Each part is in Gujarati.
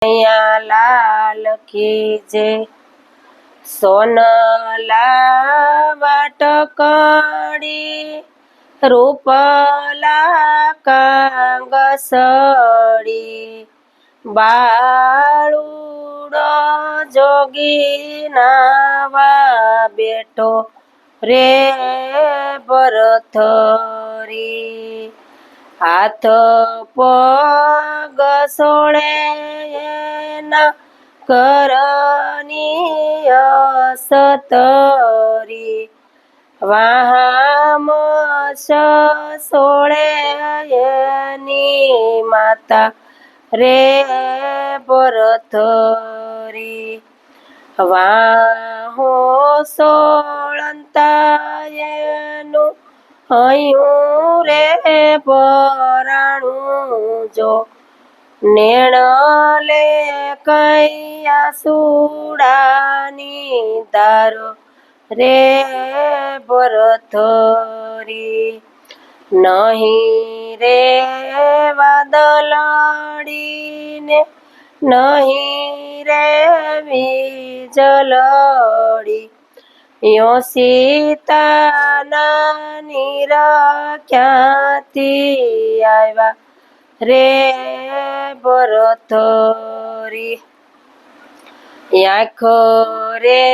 કનૈયા લાલ કી જય। સોનલા વાટકડી રૂપલા કાંગસડી બાળુડો જોગી નાવા બેઠો રે ભરથરી। હાથ પગ સોળે એના કરની અસતરી વાહમ સોળે એની માતા રે ભરથરી। વાહો સોળંતા એનું હૈયું રે પરાણું જો નેણલે કૈયા સુડાની ધાર રે ભરથરી। નહીં રે વાદળડીને નહીં રે વીજળડી યો સીતાના નીર ક્યાંથી આવ્યા રે ભરથરી। આંખો રે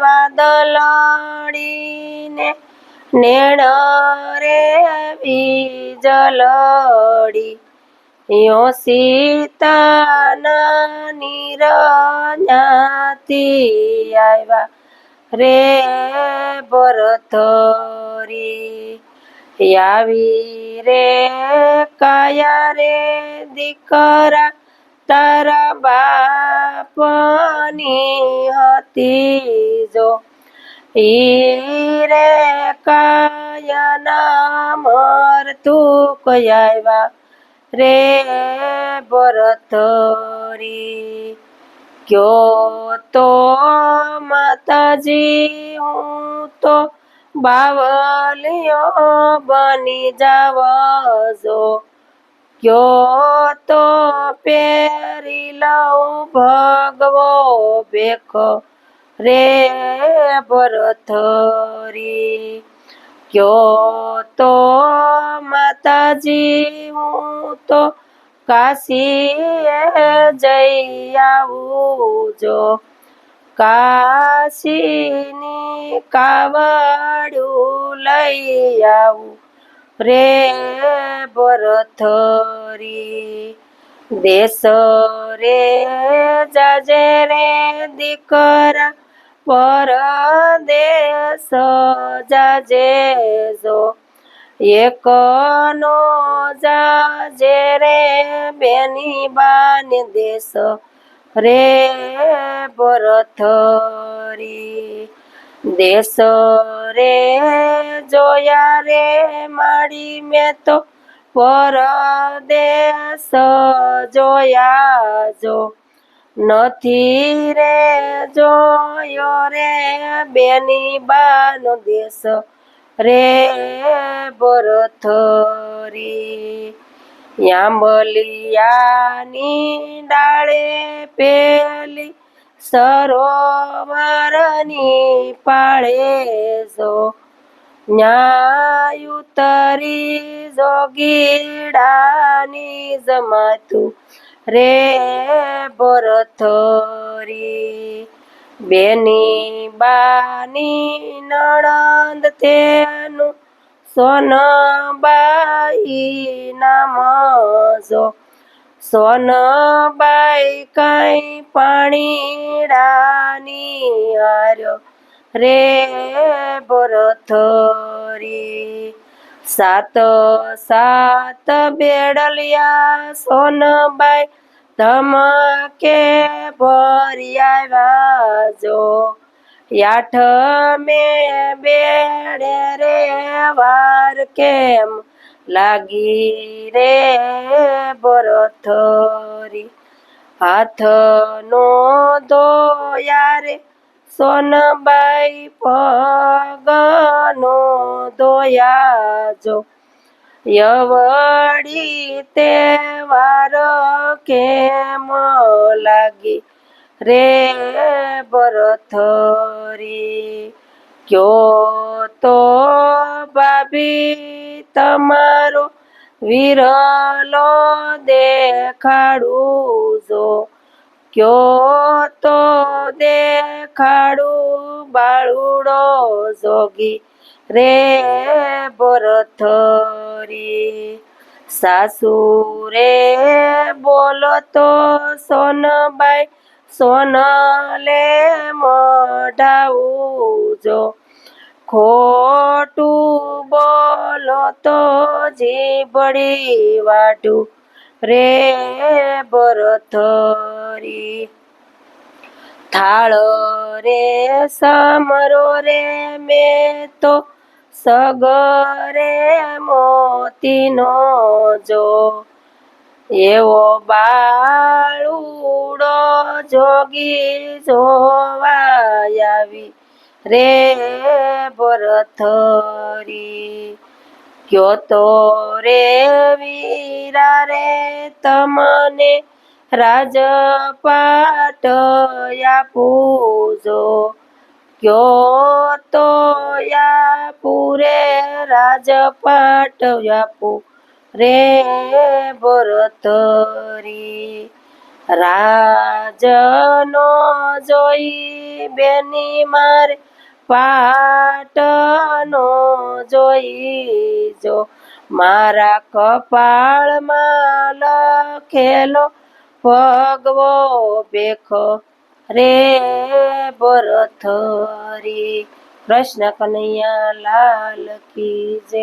વાદળડીને નેણ રે વીજળડી યો સીતાના નીર ક્યાંથી આવ્યા રે ભરથરી। આવી રે કાયા રે દીકરા તારા બાપની હતી જો ઈ રે કાયાના મરતું આવ્યા રે ભરથરી। ક્યો તો માતાજી હું તો બાવલિયો બની જાવજો ક્યો તો પહેરી લઉં ભગવો ભેખો રે ભરથરી। ક્યો તો માતાજી હું તો કાશીએ જઈ આવું જો કાશીની કાવડું લઈ આવું રે ભરથરી। દેશ રે જાજે રે દીકરા પરદેશ જાજે જો એકનો જાજે રે બેની બાન દેશ રે ભરથરી। દેશ રે જોયા રે માડી મેં તો પરદેશ જોયા જો નથી રે જોયો રે બેની બાનો દેશ રે ભરથરી। આંબલિયાની ડાળે પેલી સરોવરની પાળે જો ન્યાય ઉતરી જોગીડાની જમાતું રે ભરથરી। બેની બાની નણંદ તેનું સોનબાઈ નામ જો સોનબાઈ કઈ પાણીડાની હાર્યો રે ભરથરી। સાત સાત બેડલિયા સોનબાઈ ધમકે ભર્યા જો આઠમે બેડે રે વાર કેમ લાગી રે ભરથરી। હાથનો ધોયા રે સોનબાઈ પગનો ધોયા જો યવડી તહેવાર કેમ લાગી રે ભરથરી કયો તો ભાભી તમારો વિરલો દેખાડું જો કયો તો દેખાડું બાળુડો જોગી રે ભરથરી સાસુ રે બોલો તો સોનબાઈ સોનલે મઢાવું જો ખોટું બોલો તો જીભડી વાઢું રે ભરથરી થાળ રે સમરો રે મેં તો સગરે મોતીનો જો એવો બાળુડો જોગી જોવા આવી રે ભરથરી કયો તો રે વીરા રે તમને રાજપાટ આપું જો કયો તો આપું રે રાજપાટ આપું રે ભરથરી રાજનો જોઈ બેની મારે પાટનો જોઈ જો મારા કપાળમાં લખેલો ભગવો ભેખો રે ભરથરી. કૃષ્ણ કનૈયા લાલ કી જય.